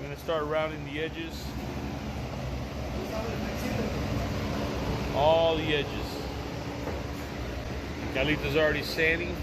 I'm gonna start rounding the edges. All the edges. Carlito's already sanding.